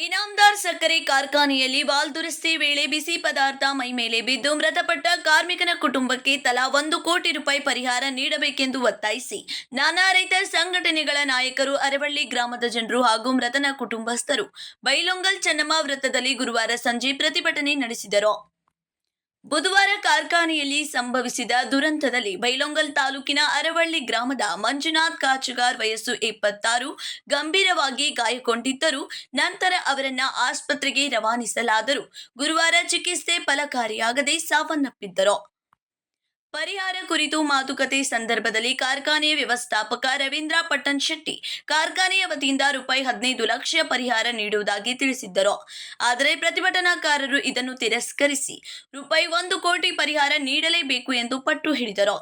ಇನಾಮದಾರ್ ಸಕ್ಕರೆ ಕಾರ್ಖಾನೆಯಲ್ಲಿ ವಾಲ್ ದುರಸ್ತಿ ವೇಳೆ ಬಿಸಿ ಪದಾರ್ಥ ಮೈ ಮೇಲೆ ಬಿದ್ದು ಮೃತಪಟ್ಟ ಕಾರ್ಮಿಕನ ಕುಟುಂಬಕ್ಕೆ ತಲಾ 1 ಕೋಟಿ ರೂಪಾಯಿ ಪರಿಹಾರ ನೀಡಬೇಕೆಂದು ಒತ್ತಾಯಿಸಿ ನಾನಾ ರೈತ ಸಂಘಟನೆಗಳ ನಾಯಕರು ಅರವಳ್ಳಿ ಗ್ರಾಮದ ಜನರು ಹಾಗೂ ಮೃತನ ಕುಟುಂಬಸ್ಥರು ಬೈಲೊಂಗಲ್ ಚೆನ್ನಮ್ಮ ವೃತ್ತದಲ್ಲಿ ಗುರುವಾರ ಸಂಜೆ ಪ್ರತಿಭಟನೆ ನಡೆಸಿದರು. ಬುಧವಾರ ಕಾರ್ಖಾನೆಯಲ್ಲಿ ಸಂಭವಿಸಿದ ದುರಂತದಲ್ಲಿ ಬೈಲೊಂಗಲ್ ತಾಲೂಕಿನ ಅರವಳ್ಳಿ ಗ್ರಾಮದ ಮಂಜುನಾಥ್ ಕಾಚಗಾರ್ ವಯಸ್ಸು 26 ಗಂಭೀರವಾಗಿ ಗಾಯಗೊಂಡಿದ್ದರು. ನಂತರ ಅವರನ್ನ ಆಸ್ಪತ್ರೆಗೆ ರವಾನಿಸಲಾದರೂ ಗುರುವಾರ ಚಿಕಿತ್ಸೆ ಫಲಕಾರಿಯಾಗದೆ ಸಾವನ್ನಪ್ಪಿದ್ದರು. ಪರಿಹಾರ ಕುರಿತು ಮಾತುಕತೆ ಸಂದರ್ಭದಲ್ಲಿ ಕಾರ್ಖಾನೆಯ ವ್ಯವಸ್ಥಾಪಕ ರವೀಂದ್ರ ಪಟ್ಟಣ್ ಶೆಟ್ಟಿ ಕಾರ್ಖಾನೆಯ ವತಿಯಿಂದ ರೂಪಾಯಿ 15 ಲಕ್ಷ ಪರಿಹಾರ ನೀಡುವುದಾಗಿ ತಿಳಿಸಿದ್ದರು. ಆದರೆ ಪ್ರತಿಭಟನಾಕಾರರು ಇದನ್ನು ತಿರಸ್ಕರಿಸಿ ರೂಪಾಯಿ 1 ಕೋಟಿ ಪರಿಹಾರ ನೀಡಲೇಬೇಕು ಎಂದು ಪಟ್ಟು ಹಿಡಿದರು.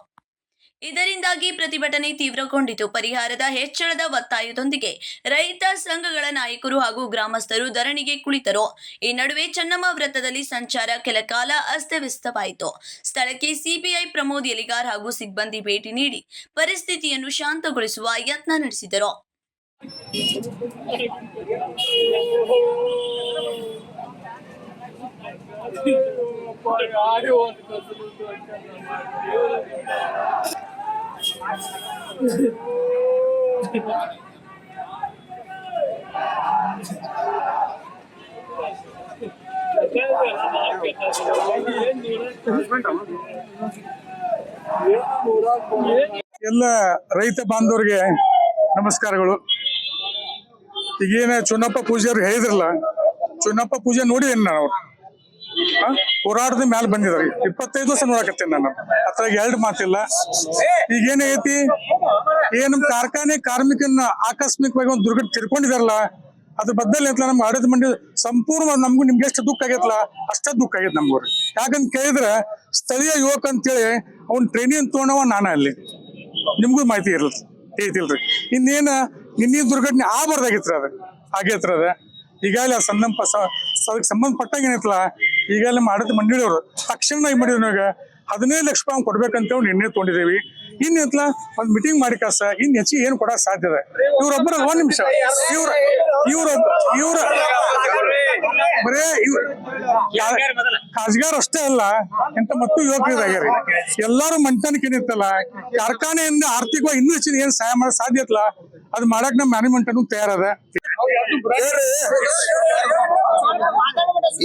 ಇದರಿಂದಾಗಿ ಪ್ರತಿಭಟನೆ ತೀವ್ರಗೊಂಡಿತು. ಪರಿಹಾರದ ಹೆಚ್ಚಳದ ಒತ್ತಾಯದೊಂದಿಗೆ ರೈತ ಸಂಘಗಳ ನಾಯಕರು ಹಾಗೂ ಗ್ರಾಮಸ್ಥರು ಧರಣಿಗೆ ಕುಳಿತರು. ಈ ನಡುವೆ ಚೆನ್ನಮ್ಮ ವೃತ್ತದಲ್ಲಿ ಸಂಚಾರ ಕೆಲಕಾಲ ಅಸ್ತವ್ಯಸ್ತವಾಯಿತು. ಸ್ಥಳಕ್ಕೆ ಸಿಪಿಐ ಪ್ರಮೋದ್ ಎಲಿಗಾರ್ ಹಾಗೂ ಸಿಬ್ಬಂದಿ ಭೇಟಿ ನೀಡಿ ಪರಿಸ್ಥಿತಿಯನ್ನು ಶಾಂತಗೊಳಿಸುವ ಯತ್ನ ನಡೆಸಿದರು. ಎಲ್ಲ ರೈತ ಬಾಂಧವರಿಗೆ ನಮಸ್ಕಾರಗಳು. ಈಗೇನ ಚುನ್ನಪ್ಪ ಪೂಜೆಯವ್ರು ಹೇಳಿದ್ರಲ್ಲ, ಚುನ್ನಪ್ಪ ಪೂಜೆ ನೋಡಿ ನಾನು ಹೋರಾಟದ ಮ್ಯಾಲ ಬಂದಿದ್ದಾರೆ. 25 ವರ್ಷ ನೋಡಕತ್ತೇನೆ ನಾನು. ಅದ್ರಾಗ 2 ಮಾತಿಲ್ಲ. ಈಗೇನೈತಿ, ನಮ್ ಕಾರ್ಖಾನೆ ಕಾರ್ಮಿಕನ ಆಕಸ್ಮಿಕವಾಗಿ ಒಂದು ದುರ್ಘಟನೆ ತಿರ್ಕೊಂಡಿದಾರಲ್ಲ, ಅದ್ರ ಬದ್ದಲ್ಲಿ ಅಂತ ನಮ್ಗೆ ಆಡಳಿತ ಮಂಡಳಿ ಸಂಪೂರ್ಣ ನಮ್ಗೂ ನಿಮ್ಗೆ ಎಷ್ಟು ದುಃಖ ಆಗೈತಲ್ಲ ಅಷ್ಟ ದುಃಖ ಆಗೈತೆ ನಮ್ಗೂ. ಯಾಕಂತ ಕೇಳಿದ್ರೆ ಸ್ಥಳೀಯ ಯುವಕ ಅಂತೇಳಿ ಅವ್ನ ಟ್ರೈನಿಂಗ್ ತಗೊಂಡವ ನಾನು ಅಲ್ಲಿ, ನಿಮ್ಗೂ ಮಾಹಿತಿ ಐತಿಲ್ರಿ. ಇನ್ನೇನ ನಿನ್ನೆ ದುರ್ಘಟನೆ ಆಗಬಾರ್ದಾಗಿತ್ರಿ, ಅದು ಆಗೈತ್ರಿ. ಅದ ಈಗಾಗಲೇ ಸಂಬಂಧಪಟ್ಟಾಗ ಏನೈತಲ್ಲ, ಈಗಾಗಲೇ ನಮ್ಮ ಆಡಳಿತ ಮಂಡಳಿಯವರು ತಕ್ಷಣ ಈ ಮಾಡಿದ್ರಾಗ 15 ಲಕ್ಷ ರೂಪಾಯಿ ಕೊಡ್ಬೇಕಂತ ನಿರ್ಣಯ ತಗೊಂಡಿದ್ದೇವೆ. ಇನ್ನೆಂತಲ ಒಂದ್ ಮೀಟಿಂಗ್ ಮಾಡಿ ಕಾಸ ಇನ್ ಹೆಚ್ಚಿಗೆ ಏನು ಕೊಡಕ್ ಸಾಧ್ಯ ಇದೆ. ಇವ್ರೊಬ್ಬರ 1 ನಿಮಿಷ ಇವ್ರ ಬರೇ ಖಾಸಗಾರ್ ಅಷ್ಟೇ ಅಲ್ಲ, ಎಂತ ಮತ್ತು ಯುವಕರಿದಾಗ್ಯಾರಿ. ಎಲ್ಲಾರು ಮಂಚನಕ್ಕೆ ಏನಿರ್ತಲ್ಲ, ಕಾರ್ಖಾನೆಯಿಂದ ಆರ್ಥಿಕವಾಗಿ ಇನ್ನೂ ಹೆಚ್ಚಿನ ಏನ್ ಸಹಾಯ ಮಾಡಕ್ ಸಾಧ್ಯ ಇತ್ತಲ್ಲ, ಅದು ಮಾಡಕ್ ನಮ್ಮ ಮ್ಯಾನೇಜ್ಮೆಂಟ್ ಅನ್ನು ತಯಾರದ.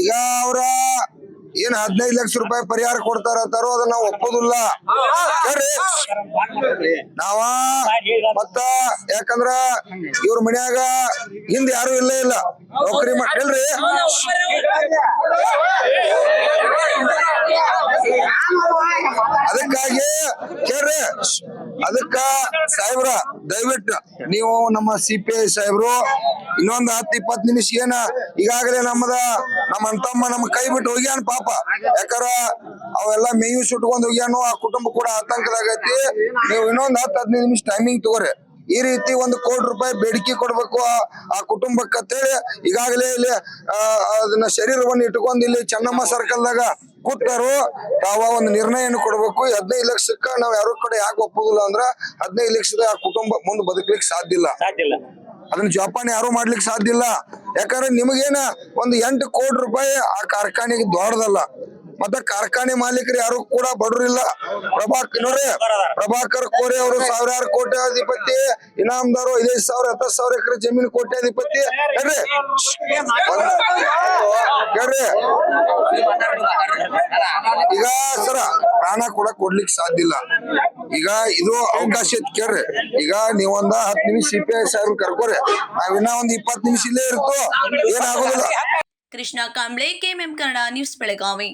ಈಗ ಅವ್ರ ಏನ್ 15 ಲಕ್ಷ ರೂಪಾಯಿ ಪರಿಹಾರ ಕೊಡ್ತಾರ ಅಂತಾರೋ ಅದನ್ನ ನಾವು ಒಪ್ಪೋದಿಲ್ಲ. ನಾವ ಮತ್ತ ಯಾಕಂದ್ರ ಇವ್ರ ಮನ್ಯಾಗ ಹಿಂದ ಯಾರು ಇಲ್ಲ ನೌಕರಿ ಮಾಡ್ರಿ. ಅದಕ್ಕಾಗಿ ಕೇಳ್ರಿ, ಅದಕ್ಕ ಸಾಹೇಬ್ರ ದಯವಿಟ್ಟು ನೀವು ನಮ್ಮ CPI ಸಾಹೇಬ್ರು ಇನ್ನೊಂದು 10-20 ನಿಮಿಷ ಏನ ಈಗಾಗಲೇ ನಮ್ಮ ಅಂತಮ್ಮ ನಮ್ಮ ಕೈ ಬಿಟ್ಟು ಹೋಗ್ಯಾನ ಪಾಪ. ಯಾಕಾರ ಅವೆಲ್ಲ ಮೇವು ಸುಟ್ಕೊಂಡ್ ಹೋಗ್ಯಾನು, ಆ ಕುಟುಂಬ ಕೂಡ ಆತಂಕದಾಗೈತಿ. ನೀವು ಇನ್ನೊಂದು 10-15 ನಿಮಿಷ ಟೈಮಿಂಗ್ ತಗೋರಿ. ಈ ರೀತಿ 1 ಕೋಟಿ ರೂಪಾಯಿ ಬೇಡಿಕೆ ಕೊಡ್ಬೇಕು ಆ ಕುಟುಂಬಕ್ಕೆ ಅಂತೇಳಿ ಈಗಾಗಲೇ ಇಲ್ಲಿ ಅದನ್ನ ಶರೀರವನ್ನು ಇಟ್ಕೊಂಡು ಇಲ್ಲಿ ಚೆನ್ನಮ್ಮ ಸರ್ಕಲ್ದಾಗ ಕೂತಾರು. ತಾವ ಒಂದು ನಿರ್ಣಯವನ್ನು ಕೊಡ್ಬೇಕು. 15 ಲಕ್ಷಕ್ಕ ನಾವ್ ಯಾರು ಕಡೆ ಯಾಕೆ ಒಪ್ಪುದಿಲ್ಲ ಅಂದ್ರ 15 ಲಕ್ಷದ ಆ ಕುಟುಂಬ ಮುಂದೆ ಬದುಕ್ಲಿಕ್ಕೆ ಸಾಧ್ಯ ಇಲ್ಲ. ಅದನ್ನ ಜೋಪಾನ ಯಾರು ಮಾಡ್ಲಿಕ್ಕೆ ಸಾಧ್ಯ ಇಲ್ಲ. ಯಾಕಂದ್ರೆ ನಿಮಗೇನ ಒಂದು 8 ಕೋಟಿ ರೂಪಾಯಿ ಆ ಕಾರ್ಖಾನೆಗೆ ದೊಡ್ಡದಲ್ಲ. ಮತ್ತೆ ಕಾರ್ಖಾನೆ ಮಾಲೀಕರು ಯಾರು ಕೂಡ ಬಡವರಿಲ್ಲ. ಪ್ರಭಾಕರ್ ಕೋರೆ ಅವರು 1000 ಕೋಟ್ಯಾಧಿಪತಿ, ಇನಾಮದಾರು 5,000-10,000 ಎಕರೆ ಜಮೀನು ಕೋಟ್ಯಾಧಿಪತಿ. ಕೇಳ್ರಿ, ಈಗ ಸರ ಪ್ರಾಣ ಕೂಡ ಕೊಡ್ಲಿಕ್ಕೆ ಸಾಧ್ಯ ಇಲ್ಲ. ಈಗ ಇದು ಅವಕಾಶ ಐತಿ. ಕೇಳ್ರಿ, ಈಗ ನೀವೊಂದ 10 ನಿಮಿಷ CPI ಸಾಹೇಬ್ ಕರ್ಕೋರಿ, ನಾವಿನ್ನ ಒಂದು 20 ನಿಮಿಷ ಇಲ್ಲೇ ಇರ್ತೋ, ಏನಾಗೋದಿಲ್ಲ. Krishna Kamble, KMM Kannada news, Belagavi.